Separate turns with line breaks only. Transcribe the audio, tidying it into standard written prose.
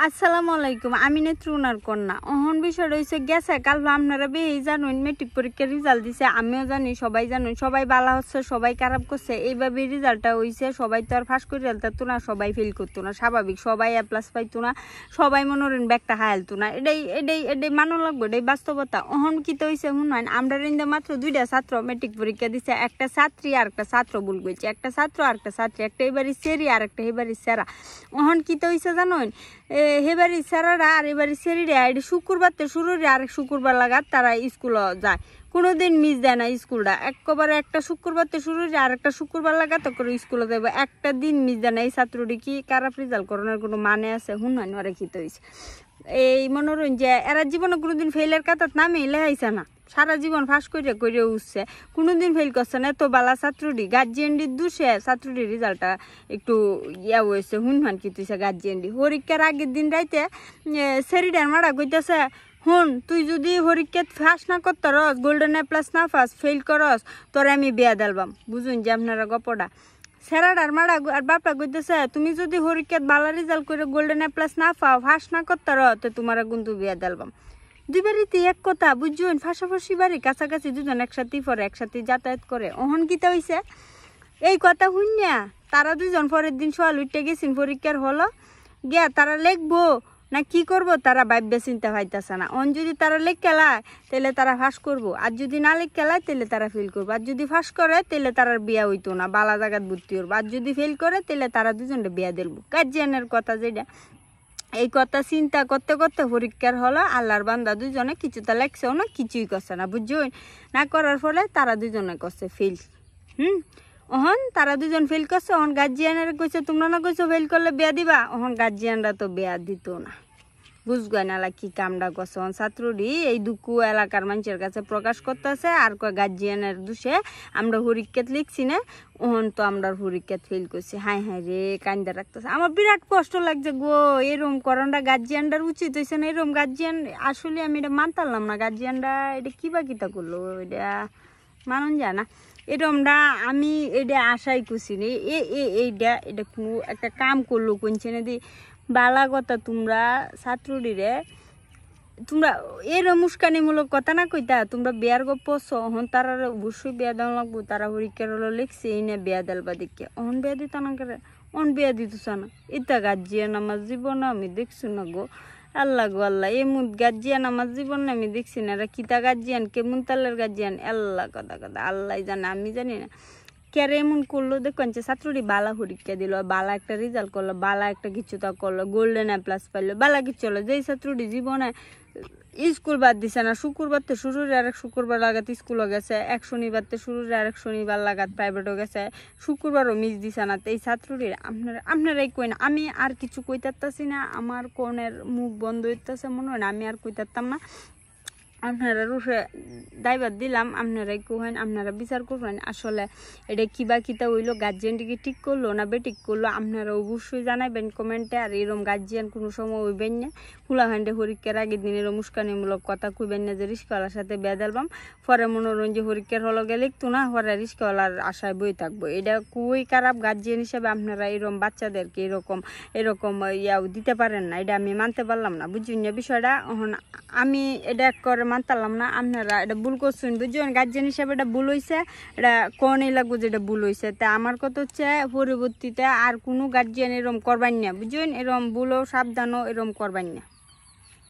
আসসালামু আলাইকুম। আমি নেত্রুনার কন্যা। অহন বিষয় রয়েছে গেছে কাল আপনারা বেই জানুন মেট্রিক পরীক্ষার রেজাল্ট দিছে, আমিও জানি, সবাই জানুন, সবাই বালা হচ্ছে, সবাই খারাপ করছে। এইভাবে রেজাল্টটা হয়েছে। সবাই তো আর ফাঁস করে ফেলতো না, সবাই ফেল করতো না, স্বাভাবিক। সবাই এ প্লাস পাইতো না, সবাই মনোরণ ব্যাগটা হায়ালতো না। এটাই মানো লাগবো, এটাই বাস্তবতা। অহন কি তো হয়েছে শুনান, আমরা রেন্দা মাত্র 2টা ছাত্র মেট্রিক পরীক্ষা দিছে। একটা ছাত্রী আর একটা ছাত্র ভুল করছে, একটা ছাত্র আর একটা ছাত্রী, একটা এবারই সেরি আর একটা এবারই সেরা। অহন কি তো হয়েছে জানুন, এবারে স্যারেরা আর এবারে সেরিরা এটি শুক্রবার তো শুরু আরেক শুক্রবার লাগাত তারা স্কুলে যায়, কোনোদিন মিস দেয় না স্কুলটা। একবারে একটা শুক্রবার তো শুরু আর একটা শুক্রবার লাগাত করে স্কুলে যাবো, একটা দিন মিস দেয় না। এই ছাত্রটি কি খারাপ রেজাল্ট করানোর কোনো মানে আছে? হুনান ওরা কি তো হয়েছে এই মনোরঞ্জন যে এরা জীবনে কোনোদিন ফেলের কাতাত নামে লেহাইছে না, সারা জীবন ফাঁস করে উঠছে, কোনোদিন ফেল করছে না। তো বালা ছাত্রটি গার্জিয়ানটির দুষে ছাত্রটির রেজাল্টটা একটু ইয়া হয়েছে। হুনহান কি তুইছে গার্জিয়ানটি পরীক্ষার আগের দিন রাইতে সেরিডার মারা কইতেছে, হুন তুই যদি পরীক্ষাত ফাঁস না করতে রস, গোল্ডেন এ প্লাস না ফাস ফেল করস, তোরে আমি বিয়া দেলবাম। বুঝুন যে আপনারা গপটা সেরাডার মারা আর বাপরা কইতেছে, তুমি যদি পরীক্ষাত ভালো রেজাল্ট করে গোল্ডেন এ প্লাস না পাও, ফাঁস না করতে রো, তো তোমার কিন্তু বিয়া দেলবাম। দুই বাড়িতে এক কথা বুঝছেন, ফাঁসাফাঁসি বাড়ি কাছাকাছি, দুজন একসাথেই পরে একসাথে যাতায়াত করে। অহন কিতা হইছে এই কথা শুনিয়া তারা দুজন পরের দিন সকাল উঠতে গেছেন পরীক্ষার হলো গিয়া, তারা লিখবো না কি করব তারা ভাববে চিন্তা পাইতেছে না। অন যদি তারা লেখ খেলায় তাহলে তারা ফাঁস করবো, আর যদি না লেখ খেলায় তাহলে তারা ফেল করবো, আর যদি ফাঁস করে তাহলে তার বিয়া হইতো না, বালা জায়গাত ভর্তি করবো, আর যদি ফেল করে তাহলে তারা দুজনটা বিয়া দেবো। গার্জিয়ানের কথা যেটা, এই কথা চিন্তা করতে করতে পরীক্ষার হলো আল্লাহর বান্দা দুজনে কিছুটা লেখছেও না, কিছুই করছে না। বুঝছেন না, করার ফলে তারা দুজনে করছে ফেল। অহন তারা দুজন ফেল করছে। অহন গার্জিয়ানের কইছে তোমরা না কইছো ফেল করলে বিয়া দিবা, অহন গার্জিয়ানরা তো বিয়া দিত না। বুঝগা নালা কি কামটা করছে। অন ছাত্রটি এই দুঃখ এলাকার মানুষের কাছে প্রকাশ করতেছে, আর কয় গার্জিয়ানের দোষে আমরা পরীক্ষাত লিখছি না, ওহন তো আমরা পরীক্ষাত ফেল করছি। হাই হাই রে কান্দা রাখতেছে, আমার বিরাট কষ্ট লাগছে গো। এরম করানটা গার্জিয়ানটার উচিত হয়েছে না। এরম গার্জিয়ান আসলে আমি এটা মানতাম না। গার্জিয়ানরা এটা কিবা কিতা করলো, এটা মানুন যায় না। এরমটা আমি এটা আশাই করছি নি। এটা কোনো একটা কাম করলো কোনছে না দি বালা কথা। তোমরা ছাত্রীরে তোমরা এর মুস্কানিমূলক কথা না কইতা, তোমরা বিয়ার গপ্প হন তারা অবশ্যই বিয়া দেওয়া লাগবো। তারা পরীক্ষার হলো লিখছে এই না বিয়া দেলবা দেখে, অহন বিয়া দিত না করে, অন বিয়া দিতেছ না। এটা গার্জিয়ান আমার জীবন আমি দেখছি না গো। আল্লাহ গো আল্লাহ, এমন গার্জিয়ান আমার জীবনে আমি দেখছি না। এরা কিতা গার্জিয়ান, কেমন তালের গার্জিয়ান, আল্লাহ কথা কথা আল্লাহ জানে, আমি জানি না। কেরে এমন করলো দেখুন, ছাত্রটি বালা পরীক্ষা দিল, বালা একটা রেজাল্ট করলো, বালা একটা কিছুটা করলো, গোল্ডেন এ প্লাস পাইলো, বালা কিছু হলো। যেই ছাত্রটি জীবনে স্কুল বাদ দিছে না, শুক্রবার তো শুরু আরেক শুক্রবার লাগাত স্কুলও গেছে, এক শনিবার তো শুরু আরেক শনিবার লাগাত প্রাইভেটও গেছে, শুক্রবারও মিস দিছে না। তো এই ছাত্রটির আপনারাই কই না, আমি আর কিছু কইতারতাছি না। আমার কোনের মুখ বন্ধ হইতেছে মনে হয় না, আমি আর কইতারতাম না। আপনারা রুফে দায়ভার দিলাম, আপনারাই কোহেন, আপনারা বিচার করবেন আসলে এটা কিবা কিতা হইলো, গার্জিয়ানটিকে ঠিক করলো না বেঠিক করলো, আপনারা অবশ্যই জানাবেন কমেন্টে। আর এরম গার্জিয়ান কোনো সময় হইবেন না, হুলাহান্ডে পরীক্ষার আগের দিন এরম উস্কানিমূলক কথা কইবেন না যে রিস্কাওয়ালার সাথে বেদালবাম, পরে মনোরঞ্জন পরীক্ষার হলো গেলে লিখতো না, পরে রিস্কাওয়ালার আশায় বই থাকবো। এটা খুবই খারাপ। গার্জিয়ান হিসেবে আপনারা এরম বাচ্চাদেরকে এরকম ইয়াও দিতে পারেন না, এটা আমি মানতে পারলাম না। বুঝুন না বিষয়টা। আমি এটা করে মানতাম না, আপনারা এটা ভুল করছেন। বুঝছেন গার্জিয়ান হিসাবে এটা ভুল হয়েছে, এটা কোনই লাগবো যেটা ভুল হয়েছে। তা আমার কথা হচ্ছে পরবর্তীতে আর কোনো গার্জিয়ান এরম করবেন না। বুঝছেন, এরম ভুলও সাবধানও এরম করবেন না।